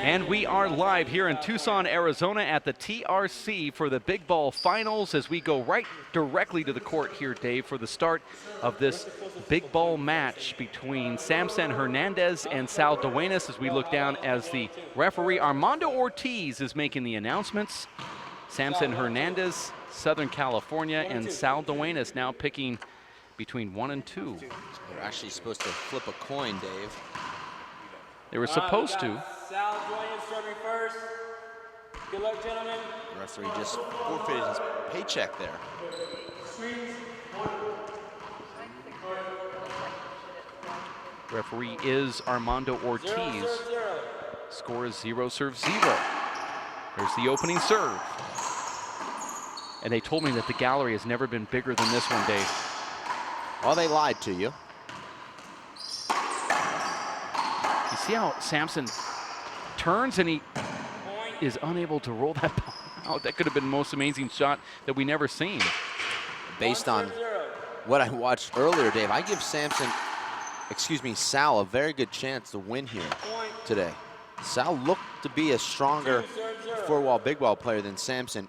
And we are live here in Tucson, Arizona at the TRC for the Big Ball Finals as we go directly to the court here, Dave, for the start of this Big Ball match between Samzon Hernandez and Sal Duenas as we look down as the referee Armando Ortiz is making the announcements. Samzon Hernandez, Southern California, and Sal Duenas now picking between 1 and 2. They're actually supposed to flip a coin, Dave. They were supposed to. Sal Duenas serving first. Good luck, gentlemen. The referee just forfeited his paycheck there. Referee is Armando Ortiz. Score is 0 serve 0. There's the opening serve. And they told me that the gallery has never been bigger than this one, Dave. Well, they lied to you. You see how Samzon turns and he is unable to roll that ball out. That could have been the most amazing shot that we never seen. Based on what I watched earlier, Dave, I give Sal a very good chance to win here today. Sal looked to be a stronger four-wall, big ball player than Samzon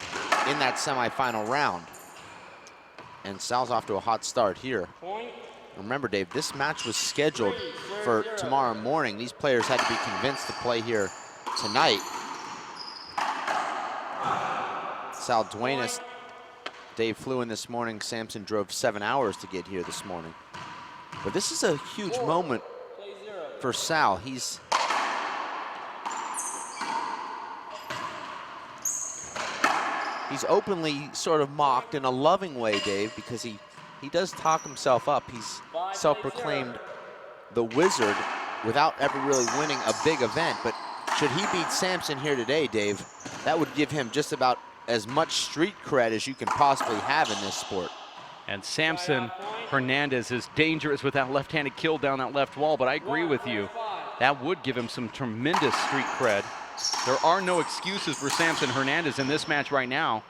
in that semifinal round. And Sal's off to a hot start here. Remember, Dave, this match was scheduled for tomorrow morning. These players had to be convinced to play here tonight. Sal Duenas, Dave flew in this morning. Samzon drove 7 hours to get here this morning. But this is a huge moment for Sal. He's openly sort of mocked in a loving way, Dave, because he does talk himself up. He's self-proclaimed the wizard without ever really winning a big event. But should he beat Samzon here today, Dave, that would give him just about as much street cred as you can possibly have in this sport. And Samzon Hernandez is dangerous with that left-handed kill down that left wall, but I agree with you. That would give him some tremendous street cred. There are no excuses for Samzon Hernandez in this match right now.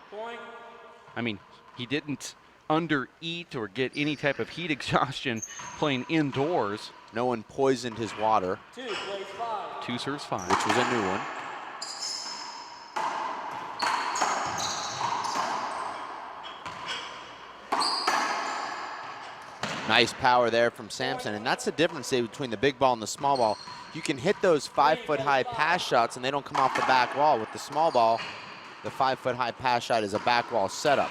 I mean, he didn't undereat or get any type of heat exhaustion playing indoors. No one poisoned his water. 2 serves 5. Which was a new one. Nice power there from Samzon, and that's the difference, Dave, between the big ball and the small ball. You can hit those 5-foot-high pass shots and they don't come off the back wall. With the small ball, the 5-foot-high pass shot is a back wall setup.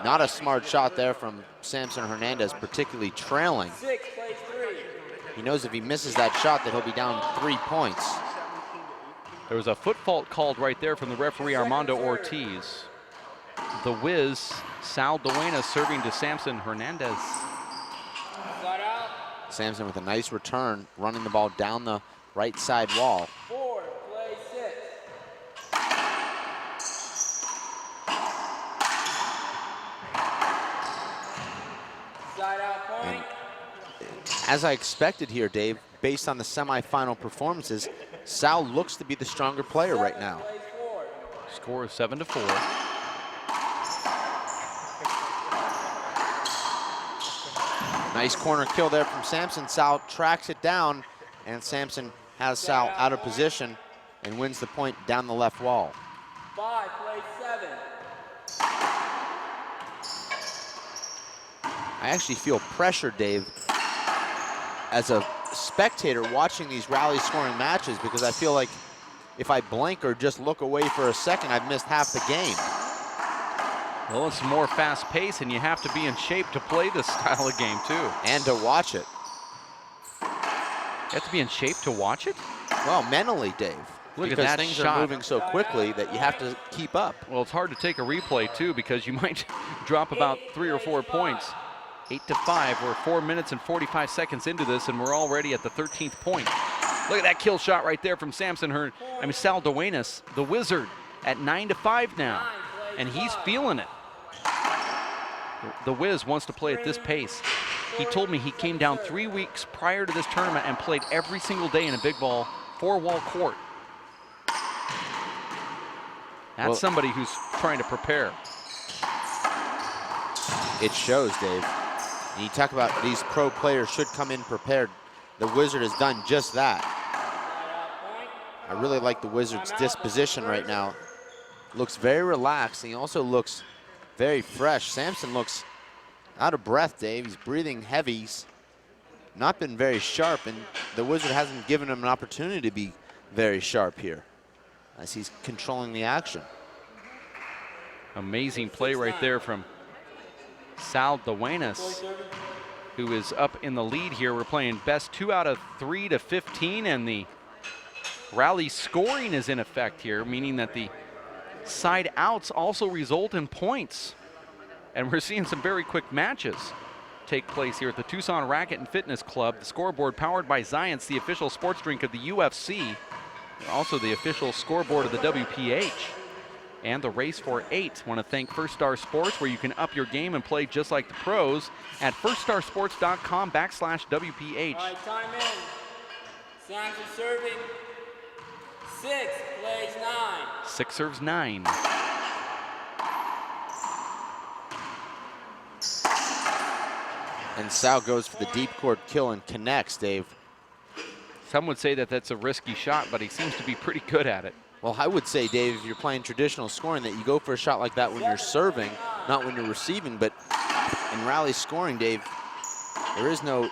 Not a smart shot there from Samzon Hernandez, particularly trailing. He knows if he misses that shot that he'll be down 3 points. There was a foot fault called right there from the referee Armando Ortiz. The whiz, Sal Duenas serving to Samzon Hernandez. Samzon with a nice return, running the ball down the right side wall. 4, play 6. Side out point. And as I expected here, Dave, based on the semifinal performances, Sal looks to be the stronger player right now. Score is 7-4. Nice corner kill there from Samzon. Sal tracks it down, and Samzon has Sal out of position and wins the point down the left wall. 5, play 7. I actually feel pressure, Dave, as a spectator watching these rally scoring matches, because I feel like if I blink or just look away for a second, I've missed half the game. Well, it's more fast pace and you have to be in shape to play this style of game too. And to watch it. You have to be in shape to watch it? Well, mentally, Dave. Look because at that things shot. are moving so quickly that you have to keep up. Well, it's hard to take a replay too because you might drop about 3 or 4 points. 8-5, we're 4 minutes and 45 seconds into this and we're already at the 13th point. Look at that kill shot right there from Sal Duenas, the wizard, at 9-5 now. And he's feeling it. The Wiz wants to play at this pace. He told me he came down 3 weeks prior to this tournament and played every single day in a big ball 4-wall court. That's somebody who's trying to prepare. It shows, Dave. And you talk about these pro players should come in prepared. The Wizard has done just that. I really like the Wizards' disposition right now. Looks very relaxed, and he also looks very fresh. Samzon looks out of breath, Dave. He's breathing heavy. He's not been very sharp, and the Wizard hasn't given him an opportunity to be very sharp here as he's controlling the action. Amazing play right there from Sal Duenas, who is up in the lead here. We're playing best 2 out of 3 to 15, and the rally scoring is in effect here, meaning that the side outs also result in points. And we're seeing some very quick matches take place here at the Tucson Racket and Fitness Club. The scoreboard powered by Zions, the official sports drink of the UFC, also the official scoreboard of the WPH, and the Race for 8. Want to thank First Star Sports, where you can up your game and play just like the pros at firststarsports.com/WPH. All right, time in. Samzon serving. 6, plays 9. 6 serves 9. And Sal goes for the deep court kill and connects, Dave. Some would say that that's a risky shot, but he seems to be pretty good at it. Well, I would say, Dave, if you're playing traditional scoring, that you go for a shot like that when you're serving, not when you're receiving. But in rally scoring, Dave, there is no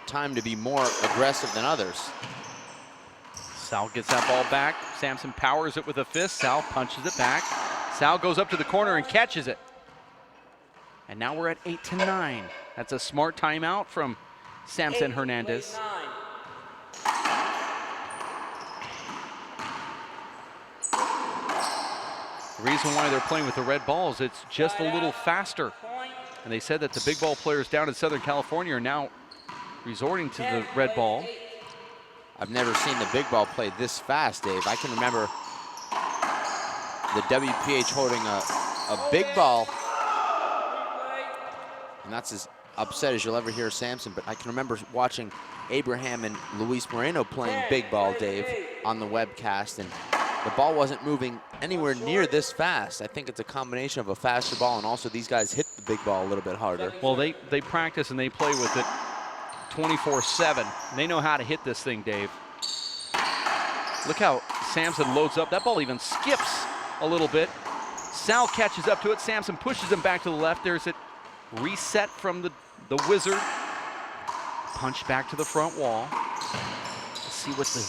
time to be more aggressive than others. Sal gets that ball back. Samzon powers it with a fist. Sal punches it back. Sal goes up to the corner and catches it. And now we're at 8 to 9. That's a smart timeout from Samzon Hernandez. The reason why they're playing with the red balls, it's just a little faster. And they said that the big ball players down in Southern California are now resorting to the red ball. I've never seen the big ball play this fast, Dave. I can remember the WPH holding a big ball, and that's as upset as you'll ever hear Samzon, but I can remember watching Abraham and Luis Moreno playing big ball, Dave, on the webcast, and the ball wasn't moving anywhere near this fast. I think it's a combination of a faster ball, and also these guys hit the big ball a little bit harder. Well, they practice and they play with it 24/7. They know how to hit this thing, Dave. Look how Samzon loads up. That ball even skips a little bit. Sal catches up to it. Samzon pushes him back to the left. There's it reset from the Wizard. Punch back to the front wall. Let's see what the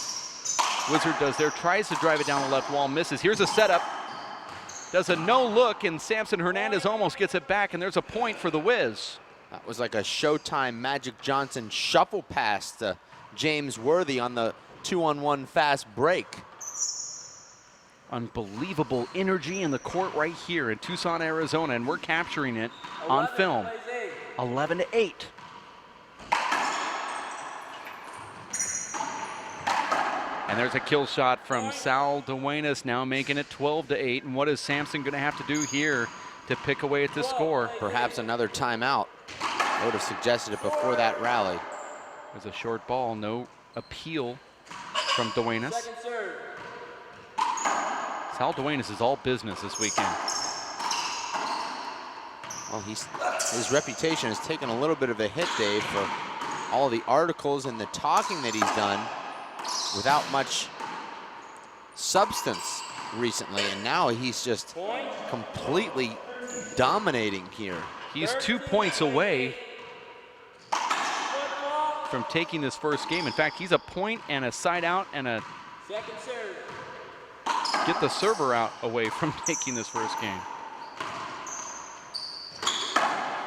Wizard does there. Tries to drive it down the left wall, misses. Here's a setup. Does a no look, and Samzon Hernandez almost gets it back, and there's a point for the Wiz. That was like a Showtime Magic Johnson shuffle pass to James Worthy on the 2-on-1 fast break. Unbelievable energy in the court right here in Tucson, Arizona, and we're capturing it on film. 11 to 8. And there's a kill shot from Sal Duenas, now making it 12 to 8. And what is Samzon going to have to do here to pick away at this score? Perhaps another timeout. I would have suggested it before that rally. There's a short ball, no appeal from Duenas. Sal Duenas is all business this weekend. Well, his reputation has taken a little bit of a hit, Dave, for all the articles and the talking that he's done without much substance recently, and now he's just completely dominating here. He's 2 points away from taking this first game. In fact, he's a point and a side out and a get the server out away from taking this first game.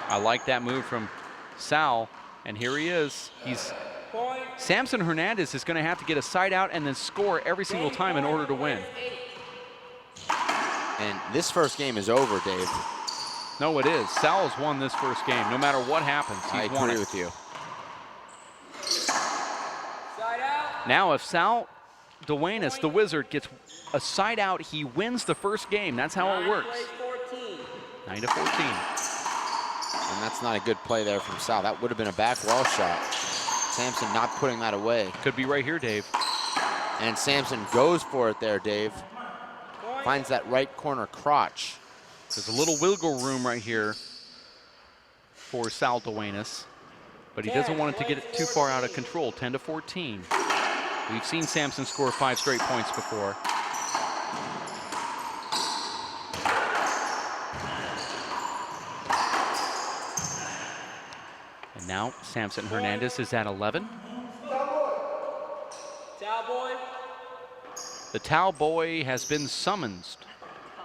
I like that move from Sal, and here he is. Samzon Hernandez is going to have to get a side out and then score every single time in order to win. And this first game is over, Dave. No, it is. Sal has won this first game. No matter what happens, he's won it. I agree with you. Now, if Sal Duenas, the Wizard, gets a side out, he wins the first game. That's how it works. 9 to 14. And that's not a good play there from Sal. That would have been a back wall shot. Samzon not putting that away. Could be right here, Dave. And Samzon goes for it there, Dave. Finds that right corner crotch. There's a little wiggle room right here for Sal Duenas, but he doesn't want it to get it too far out of control. 10 to 14. We've seen Samzon score 5 straight points before. And now Samzon Hernandez is at 11. Towel boy. The towel boy has been summoned.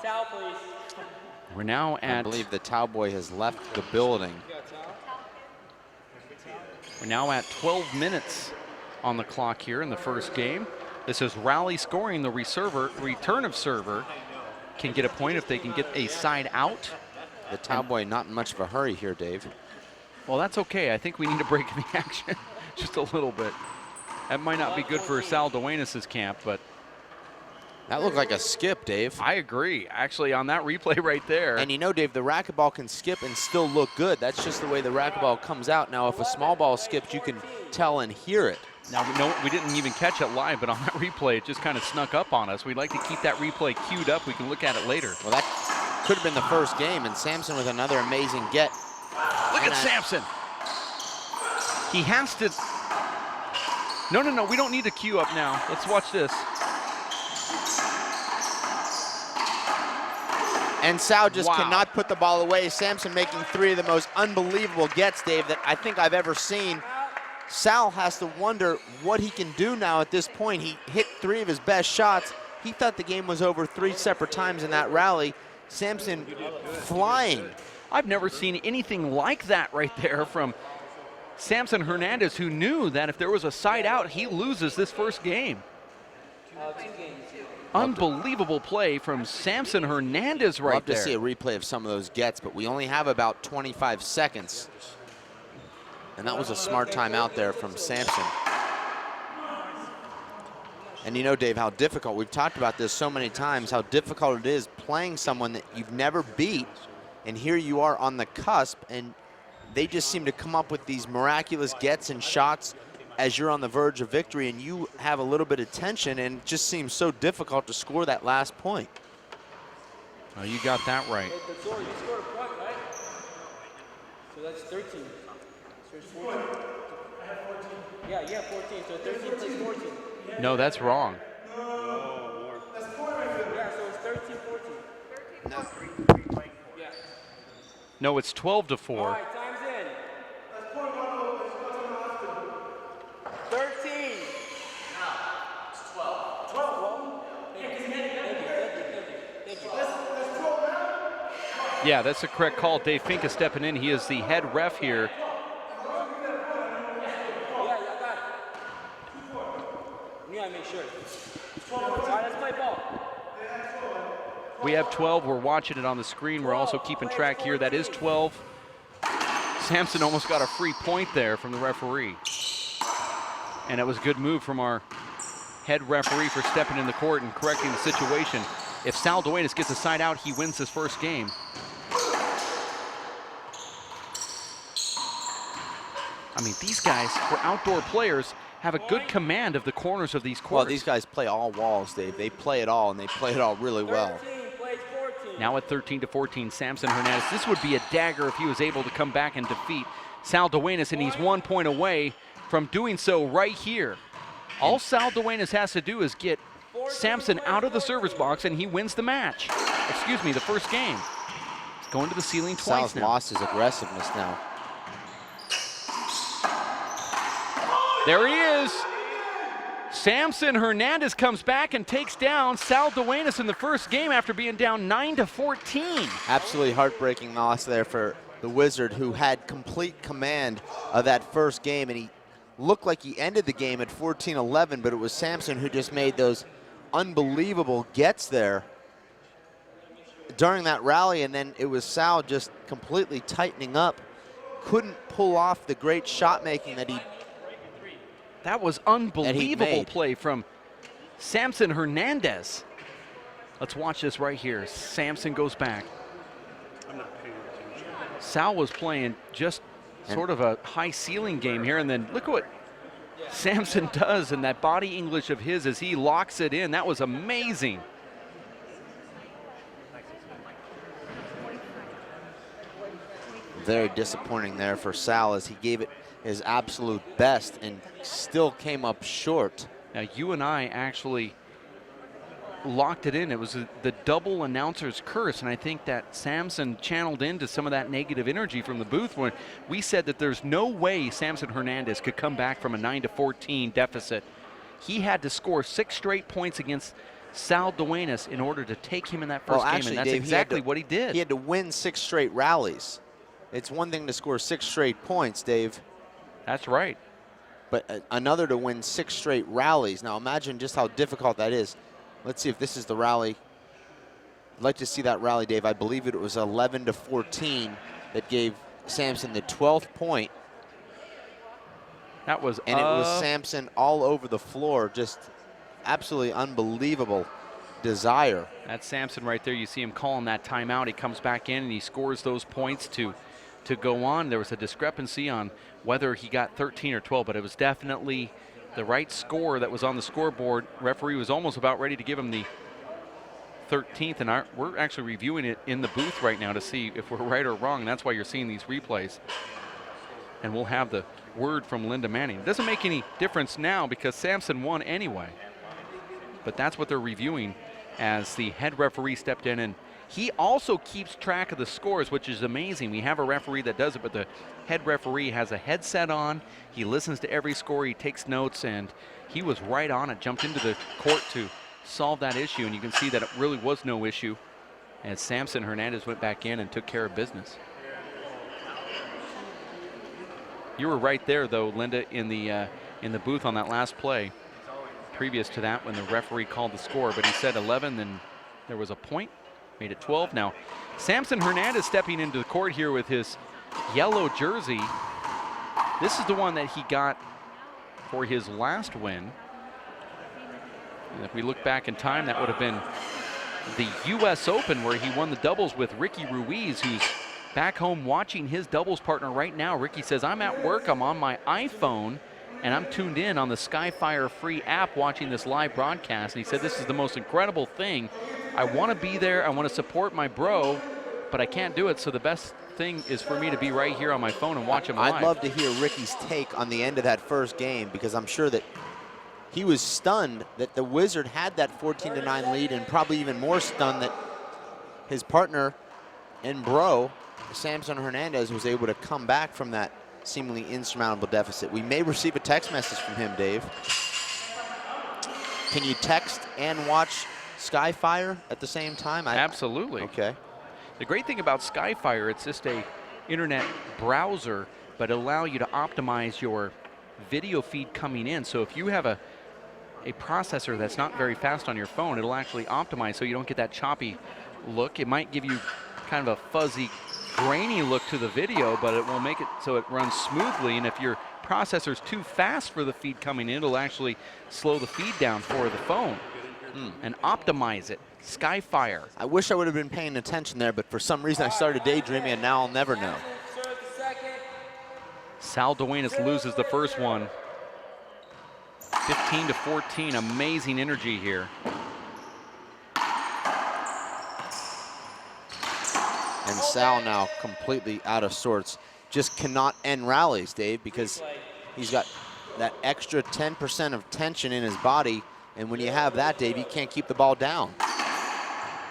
Towel, please. We're now I at believe the towel boy has left the building. We're now at 12 minutes on the clock here in the first game. This is rally scoring. The return of server can get a point if they can get a side out. The towel boy not in much of a hurry here, Dave. Well, that's okay. I think we need a break in the action just a little bit. That might not be good for Sal Duenas' camp, but That looked like a skip, Dave. I agree. Actually, on that replay right there. And you know, Dave, the racquetball can skip and still look good. That's just the way the racquetball comes out. Now, if a small ball skips, you can tell and hear it. Now, we didn't even catch it live, but on that replay, it just kind of snuck up on us. We'd like to keep that replay queued up. We can look at it later. Well, that could have been the first game, and Samzon with another amazing get. Look at Samzon. He has to. No, we don't need to queue up now. Let's watch this. And Sal just Wow. cannot put the ball away. Samzon making 3 of the most unbelievable gets, Dave, that I think I've ever seen. Sal has to wonder what he can do now at this point. He hit 3 of his best shots. He thought the game was over 3 separate times in that rally. Samzon flying. I've never seen anything like that right there from Samzon Hernandez, who knew that if there was a side out, he loses this first game. 2 games. Unbelievable play from Samzon Hernandez right Love to there. see a replay of some of those gets, but we only have about 25 seconds. And that was a smart timeout there from Samzon. And you know, Dave, how difficult, we've talked about this so many times, how difficult it is playing someone that you've never beat, and here you are on the cusp, and they just seem to come up with these miraculous gets and shots as you're on the verge of victory, and you have a little bit of tension, and it just seems so difficult to score that last point. Oh, you got that right. Hey, but sorry, you scored a point, right? So that's 13. So it's 14. Yeah, 14. So 13 plays 14. No, that's wrong. Yeah, so it's 13, 14. Yeah. No, it's 12 to 4. All right, time's in. 13. It's 12. 12? Thank you. Yeah, that's the correct call. Dave Fink is stepping in. He is the head ref here. Yeah, I got it. You gotta make sure. All right, let's play ball. We have 12. We're watching it on the screen. We're also keeping track here. That is 12. Samzon almost got a free point there from the referee. And it was a good move from our head referee for stepping in the court and correcting the situation. If Sal Duenas gets a side out, he wins his first game. I mean, these guys, for outdoor players, have a good command of the corners of these courts. Well, these guys play all walls, Dave. They play it all, and they play it all really well. 13 plays 14. Now at 13 to 14, Samzon Hernandez. This would be a dagger if he was able to come back and defeat Sal Duenas, and he's 1 point away from doing so right here. All Sal Duenas has to do is get Samzon out of the service box, and he wins the match. Excuse me, the first game. He's going to the ceiling twice Sal's now. lost his aggressiveness now. There he is. Samzon Hernandez comes back and takes down Sal Duenas in the first game after being down 9 to 14. Absolutely heartbreaking loss there for the Wizard, who had complete command of that first game, and he looked like he ended the game at 14-11, but it was Samzon who just made those unbelievable gets there during that rally, and then it was Sal just completely tightening up, couldn't pull off the great shot making that he That was unbelievable made. play from Samzon Hernandez. Let's watch this right here. Samzon goes back. Sal was playing just sort of a high ceiling game here, and then look at what Samzon does in that body English of his as he locks it in. That was amazing. very disappointing there for Sal as he gave it his absolute best and still came up short. Now, you and I actually locked it in. It was the double announcer's curse, and I think that Samzon channeled into some of that negative energy from the booth when we said that there's no way Samzon Hernandez could come back from a 9-14 deficit. He had to score 6 straight points against Sal Duenas in order to take him in that first game, and that's Dave, exactly what he did. He had to win 6 straight rallies. It's one thing to score 6 straight points, Dave. That's right. But another to win 6 straight rallies. Now imagine just how difficult that is. Let's see if this is the rally. I'd like to see that rally, Dave. I believe it was 11-14 that gave Samzon the 12th point. That was And it was Samzon all over the floor, just absolutely unbelievable desire. That's Samzon right there. You see him calling that timeout. He comes back in and he scores those points to go on. There was a discrepancy on whether he got 13 or 12, but it was definitely the right score that was on the scoreboard. Referee was almost about ready to give him the 13th, and we're actually reviewing it in the booth right now to see if we're right or wrong, and that's why you're seeing these replays. And we'll have the word from Linda Manning. It doesn't make any difference now because Samzon won anyway, but that's what they're reviewing as the head referee stepped in, and he also keeps track of the scores, which is amazing. We have a referee that does it, but the head referee has a headset on. He listens to every score, he takes notes, and he was right on it, jumped into the court to solve that issue, and you can see that it really was no issue as Samzon Hernandez went back in and took care of business. You were right there, though, Linda, in the booth on that last play. Previous to that, when the referee called the score, but he said 11, then there was a point, made it 12. Now, Samzon Hernandez stepping into the court here with his yellow jersey. This is the one that he got for his last win. And if we look back in time, that would have been the U.S. Open, where he won the doubles with Ricky Ruiz, who's back home watching his doubles partner right now. Ricky says, I'm at work, I'm on my iPhone, and I'm tuned in on the Skyfire free app watching this live broadcast. And he said, this is the most incredible thing. I want to be there, I want to support my bro, but I can't do it, so the best thing is for me to be right here on my phone and watch him live. I'd love to hear Ricky's take on the end of that first game, because I'm sure that he was stunned that the Wizard had that 14-9 lead, and probably even more stunned that his partner and bro, Samzon Hernandez, was able to come back from that seemingly insurmountable deficit. We may receive a text message from him, Dave. Can you text and watch Skyfire at the same time? Absolutely. Okay. The great thing about Skyfire, it's just a internet browser, but it'll allow you to optimize your video feed coming in. So if you have a processor that's not very fast on your phone, it'll actually optimize so you don't get that choppy look. It might give you kind of a fuzzy, grainy look to the video, but it will make it so it runs smoothly. And if your processor's too fast for the feed coming in, it'll actually slow the feed down for the phone and optimize it. Skyfire. I wish I would have been paying attention there, but for some reason I started daydreaming, and now I'll never know. Sal Duenas loses the first one. 15-14, amazing energy here. And Sal now completely out of sorts. Just cannot end rallies, Dave, because he's got that extra 10% of tension in his body. And when you have that, Dave, you can't keep the ball down.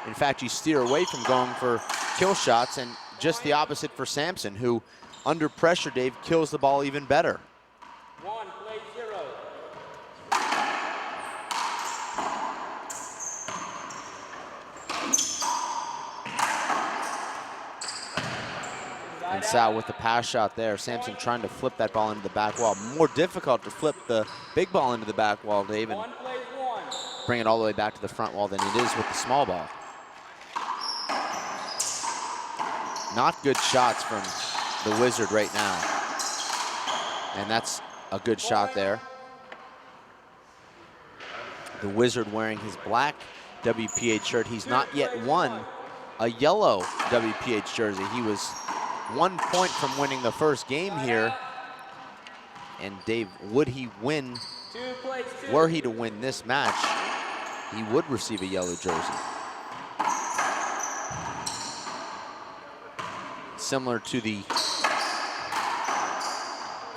In fact, you steer away from going for kill shots, and just the opposite for Samzon, who under pressure, Dave, kills the ball even better. 1, play 0. And Sal with the pass shot there. Samzon trying to flip that ball into the back wall. More difficult to flip the big ball into the back wall, Dave, and bring it all the way back to the front wall than it is with the small ball. Not good shots from the Wizard right now. And that's a good shot there. The Wizard wearing his black WPH shirt. He's not yet won a yellow WPH jersey. He was 1 point from winning the first game here. And Dave, would he win, were he to win this match, he would receive a yellow jersey. Similar to the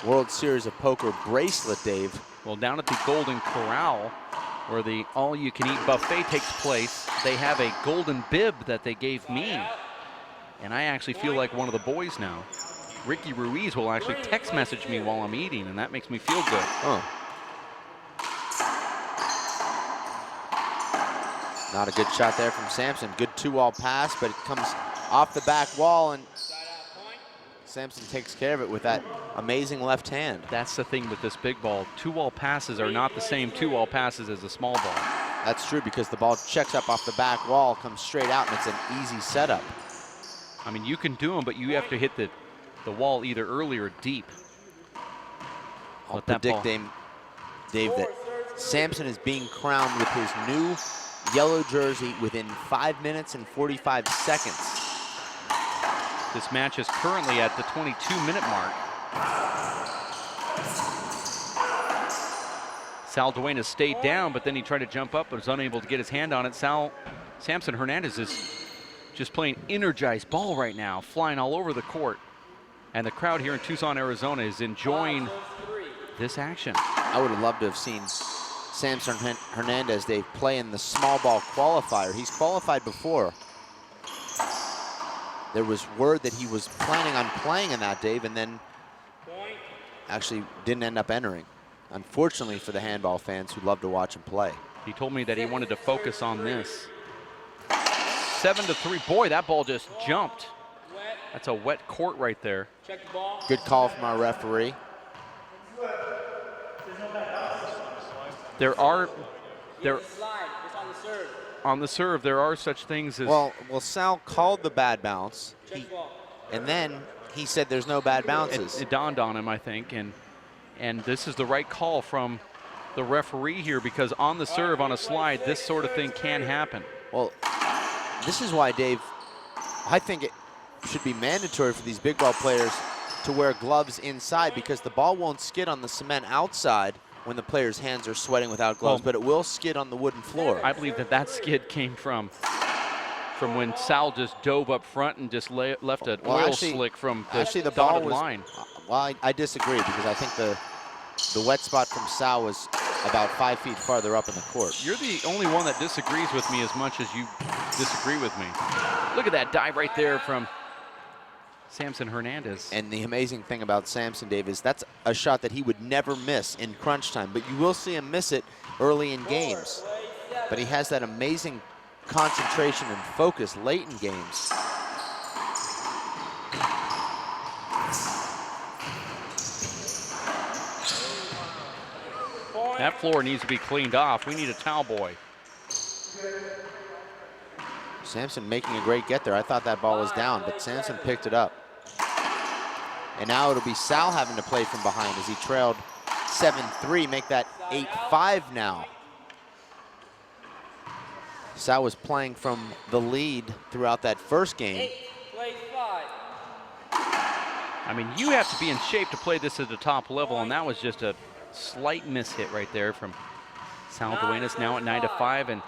World Series of Poker bracelet, Dave. Well, down at the Golden Corral, where the all-you-can-eat buffet takes place, they have a golden bib that they gave me. And I actually feel like one of the boys now. Ricky Ruiz will actually text message me while I'm eating, and that makes me feel good. Oh. Not a good shot there from Samson. Good 2-wall pass, but it comes off the back wall, and Samson takes care of it with that amazing left hand. That's the thing with this big ball. 2-wall passes are not the same 2-wall passes as a small ball. That's true, because the ball checks up off the back wall, comes straight out, and it's an easy setup. I mean, you can do them, but you have to hit the wall either early or deep. I'll predict, Dave, that Samson is being crowned with his new yellow jersey within 5 minutes and 45 seconds. This match is currently at the 22-minute mark. Sal Duenas stayed down, but then he tried to jump up but was unable to get his hand on it. Samson Hernandez is just playing energized ball right now, flying all over the court. And the crowd here in Tucson, Arizona is enjoying this action. I would have loved to have seen Samson Hernandez, Dave, play in the small ball qualifier. He's qualified before. There was word that he was planning on playing in that, Dave, and then actually didn't end up entering. Unfortunately for the handball fans who love to watch him play. He told me that he wanted to focus on this. 7-3. Boy, that ball just jumped. That's a wet court right there. Good call from our referee. There are on the serve, there are such things as... Well, Sal called the bad bounce, and then he said there's no bad bounces. It dawned on him, I think, and this is the right call from the referee here, because on the serve, on a slide, this sort of thing can happen. Well, this is why, Dave, I think it should be mandatory for these big ball players to wear gloves inside, because the ball won't skid on the cement outside when the player's hands are sweating without gloves, but it will skid on the wooden floor. I believe that skid came from when Sal just dove up front and just left an oil slick from the dotted line. Well, I disagree, because I think the wet spot from Sal was about 5 feet farther up in the court. You're the only one that disagrees with me as much as you disagree with me. Look at that dive right there from Samson Hernandez. And the amazing thing about Samson, Dave, is that's a shot that he would never miss in crunch time, but you will see him miss it early in games. But he has that amazing concentration and focus late in games. That floor needs to be cleaned off. We need a towel boy. Samson making a great get there. I thought that ball was down, but Samson picked it up. And now it'll be Sal having to play from behind as he trailed 7-3, make that 8-5 now. Sal was playing from the lead throughout that first game. I mean, you have to be in shape to play this at the top level, and that was just a slight miss hit right there from Sal Duenas, now at 9-5, and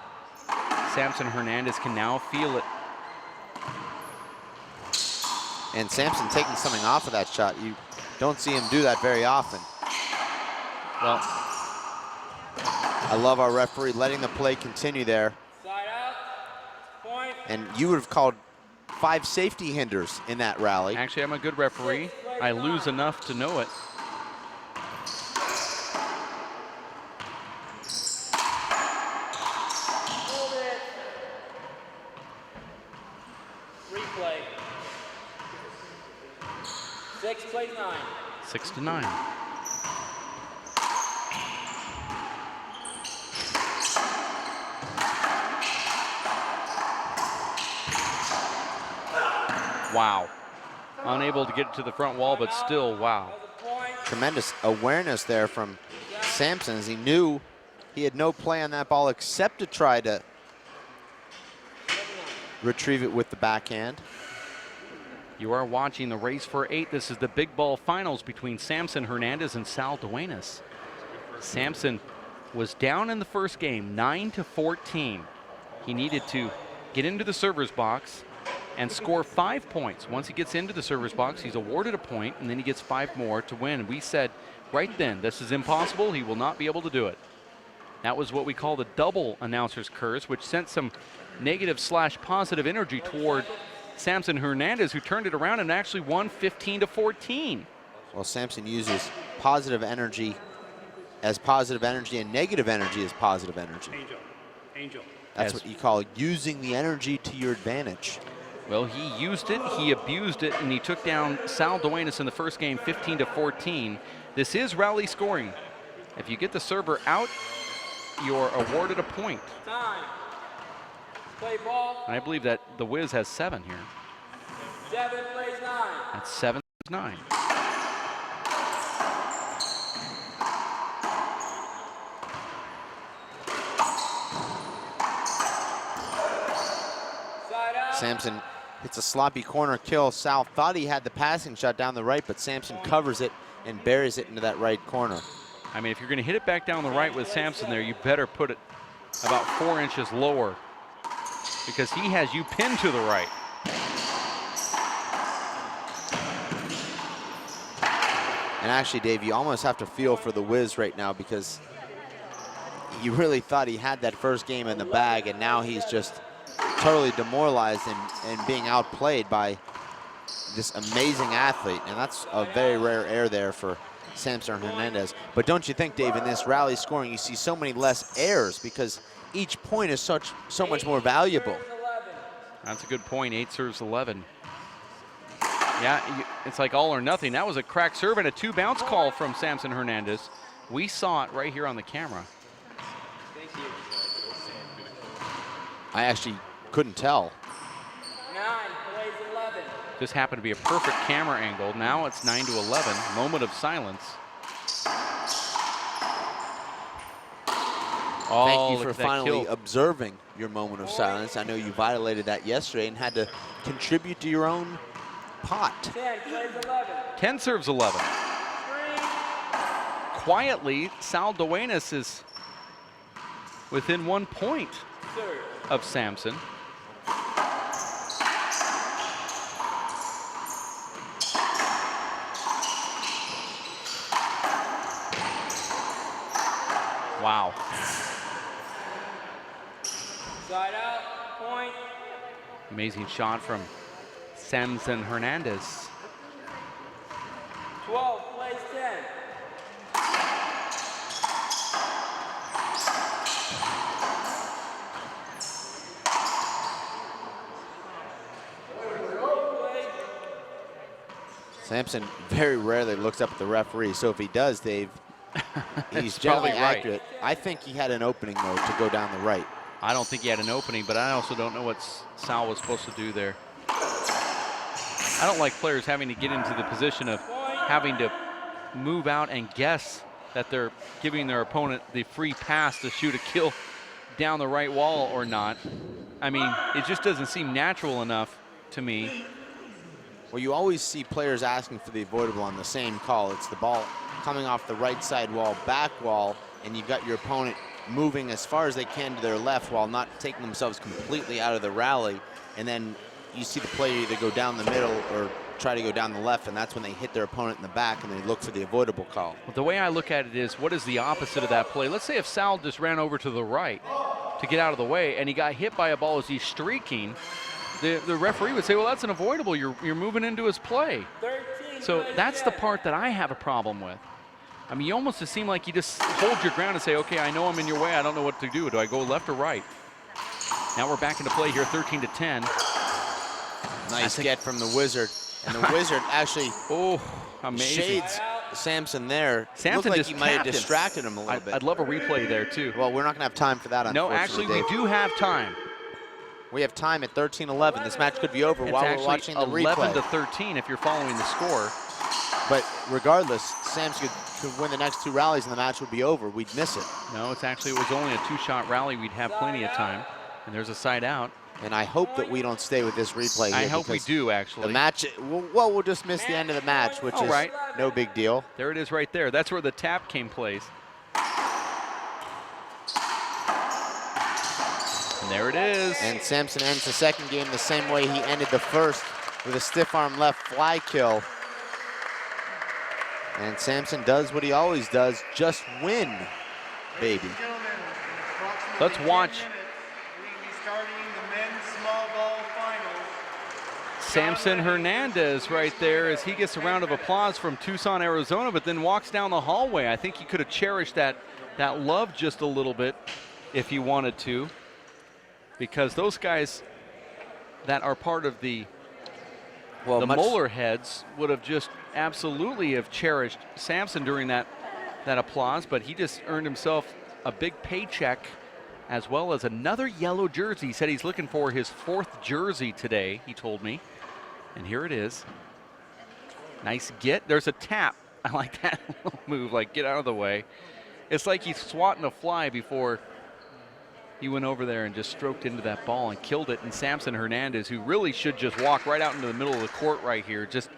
Samson Hernandez can now feel it. And Samson taking something off of that shot. You don't see him do that very often. Well, I love our referee letting the play continue there. And you would have called 5 safety hinders in that rally. Actually, I'm a good referee. I lose enough to know it. Replay. 6-9. 6-9. Wow. Unable to get it to the front wall, but still, wow. Tremendous awareness there from Samson, as he knew he had no play on that ball except to try to retrieve it with the backhand. You are watching the race for 8. This is the big ball finals between Samson Hernandez and Sal Duenas. Samson was down in the first game, 9-14. He needed to get into the server's box, and score 5 points. Once he gets into the server's box, he's awarded a point, and then he gets 5 more to win. We said right then, this is impossible. He will not be able to do it. That was what we call the double announcer's curse, which sent some negative/positive energy toward Samzon Hernandez, who turned it around and actually won 15-14. Well, Samzon uses positive energy as positive energy and negative energy as positive energy. Angel. That's what you call using the energy to your advantage. Well, he used it, he abused it, and he took down Sal Duenas in the first game 15-14. This is rally scoring. If you get the server out, you're awarded a point. Time. Play ball. And I believe that the Wiz has 7 here. 7 plays 9. That's 7-9. Side out. Samzon hits a sloppy corner kill. Sal thought he had the passing shot down the right, but Samzon covers it and buries it into that right corner. I mean, if you're going to hit it back down the right with Samzon there, you better put it about 4 inches lower, because he has you pinned to the right. And actually, Dave, you almost have to feel for the Wiz right now, because you really thought he had that first game in the bag, and now he's just totally demoralized and being outplayed by this amazing athlete. And that's a very rare error there for Samzon Hernandez. But don't you think, Dave, in this rally scoring, you see so many less errors because each point is so much more valuable. That's a good point. 8 serves 11. Yeah, it's like all or nothing. That was a cracked serve and a 2 bounce call from Samzon Hernandez. We saw it right here on the camera. I actually couldn't tell. 9 plays 11. Just happened to be a perfect camera angle. Now it's 9-11. Moment of silence. Oh, Thank you look for at that finally kill. observing your moment of silence. I know you violated that yesterday and had to contribute to your own pot. 10 plays 11. 10 serves 11. 3. Quietly, Sal Duenas is within 1 point Serve. of Samzon. Wow. Side out. Point. Amazing shot from Samzon Hernandez. 12 plays 10. Samzon very rarely looks up at the referee, so if he does, Dave, he's probably generally right. accurate. I think he had an opening, though, to go down the right. I don't think he had an opening, but I also don't know what Sal was supposed to do there. I don't like players having to get into the position of having to move out and guess that they're giving their opponent the free pass to shoot a kill down the right wall or not. I mean, it just doesn't seem natural enough to me. Well, you always see players asking for the avoidable on the same call. It's the ball coming off the right side wall, back wall, and you've got your opponent moving as far as they can to their left while not taking themselves completely out of the rally. And then you see the player either go down the middle or try to go down the left, and that's when they hit their opponent in the back and they look for the avoidable call. The way I look at it is, what is the opposite of that play? Let's say if Sal just ran over to the right to get out of the way and he got hit by a ball as he's streaking, the referee would say, well, that's an avoidable. You're moving into his play. 13 So plays that's the 10. part that I have a problem with. I mean, you almost just seem like you just hold your ground and say, okay, I know I'm in your way. I don't know what to do. Do I go left or right? Now we're back into play here, 13-10. Nice get from the Wizard. And the Wizard actually Amazing. shades Samzon there. Samzon Looked like just he might have tapped him. distracted him a little bit. I'd love a replay there, too. Well, we're not going to have time for that, No, unfortunately, actually, we Dave. do have time. We have time at 13-11. This match could be over It's while we're actually watching the replay. 11-13 if you're following the score. But regardless, Samzon could win the next 2 rallies and the match would be over. We'd miss it. No, it was only a 2-shot rally. We'd have plenty of time. And there's a side out. And I hope that we don't stay with this replay here. I hope we because do, actually. The match, well, we'll just miss the end of the match, which All is right. no big deal. There it is right there. That's where the tap came place. And There it is. And Samzon ends the second game the same way he ended the first, with a stiff arm left fly kill. And Samzon does what he always does, just win, baby. Let's watch Samzon Hernandez right there as he gets a round of applause from Tucson, Arizona, but then walks down the hallway. I think he could have cherished that love just a little bit if he wanted to, because those guys that are part of the Moeller heads would have just absolutely have cherished Samzon during that applause, but he just earned himself a big paycheck as well as another yellow jersey. He said he's looking for his 4th jersey today, he told me. And here it is. Nice get. There's a tap. I like that little move, like get out of the way. It's like he's swatting a fly before he went over there and just stroked into that ball and killed it. And Samzon Hernandez, who really should just walk right out into the middle of the court right here, just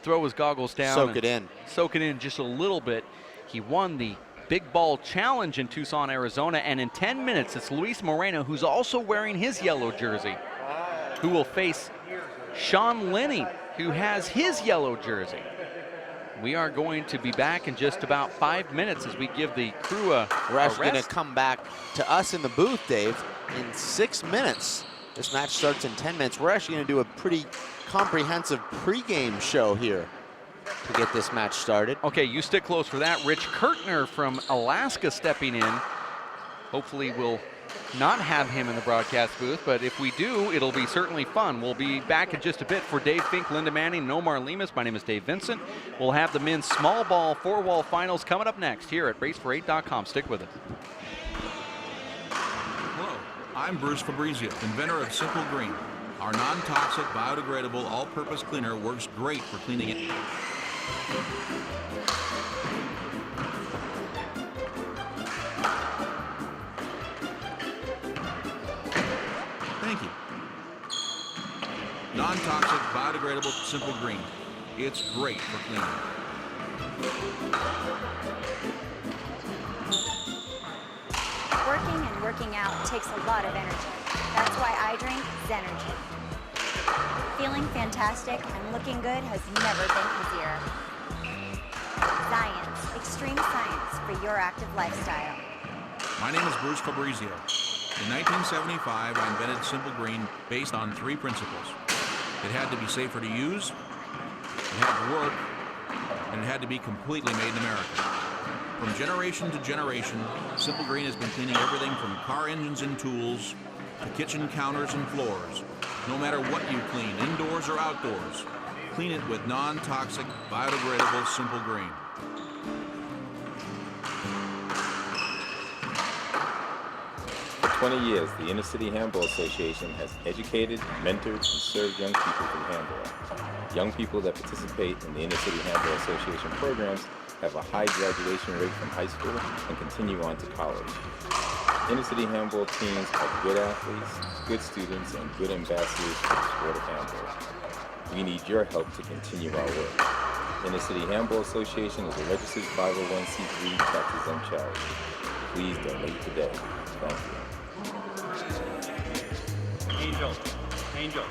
throw his goggles down. Soak it in. Soak it in just a little bit. He won the Big Ball Challenge in Tucson, Arizona, and in 10 minutes, it's Luis Moreno, who's also wearing his yellow jersey, who will face Sean Linney, who has his yellow jersey. We are going to be back in just about 5 minutes as we give the crew a We're actually going rest. to come back to us in the booth, Dave, in 6 minutes. This match starts in 10 minutes. We're actually going to do a pretty comprehensive pregame show here to get this match started. Okay, you stick close for that. Rich Kirtner from Alaska stepping in. Hopefully we'll not have him in the broadcast booth, but if we do, it'll be certainly fun. We'll be back in just a bit. For Dave Fink, Linda Manning, and Omar Lemus, my name is Dave Vincent. We'll have the men's small ball 4-wall finals coming up next here at racefor8.com. Stick with it. Hello, I'm Bruce Fabrizio, inventor of Simple Green. Our non-toxic, biodegradable, all-purpose cleaner works great for cleaning it. Thank you. Non-toxic, biodegradable, Simple Green. It's great for cleaning. Working and working out takes a lot of energy. That's why I drink Zenergy. Feeling fantastic and looking good has never been easier. Science, extreme science for your active lifestyle. My name is Bruce Fabrizio. In 1975, I invented Simple Green based on 3 principles. It had to be safer to use, it had to work, and it had to be completely made in America. From generation to generation, Simple Green has been cleaning everything from car engines and tools to kitchen counters and floors. No matter what you clean, indoors or outdoors, clean it with non-toxic, biodegradable Simple Green. For 20 years, the Inner City Handball Association has educated, mentored, and served young people through handball. Young people that participate in the Inner City Handball Association programs have a high graduation rate from high school and continue on to college. Inner City Handball teams are good athletes, good students, and good ambassadors for the sport of handball. We need your help to continue our work. Inner City Handball Association is a registered 501c3 tax-exempt charity. Please donate today. Thank you. Angel.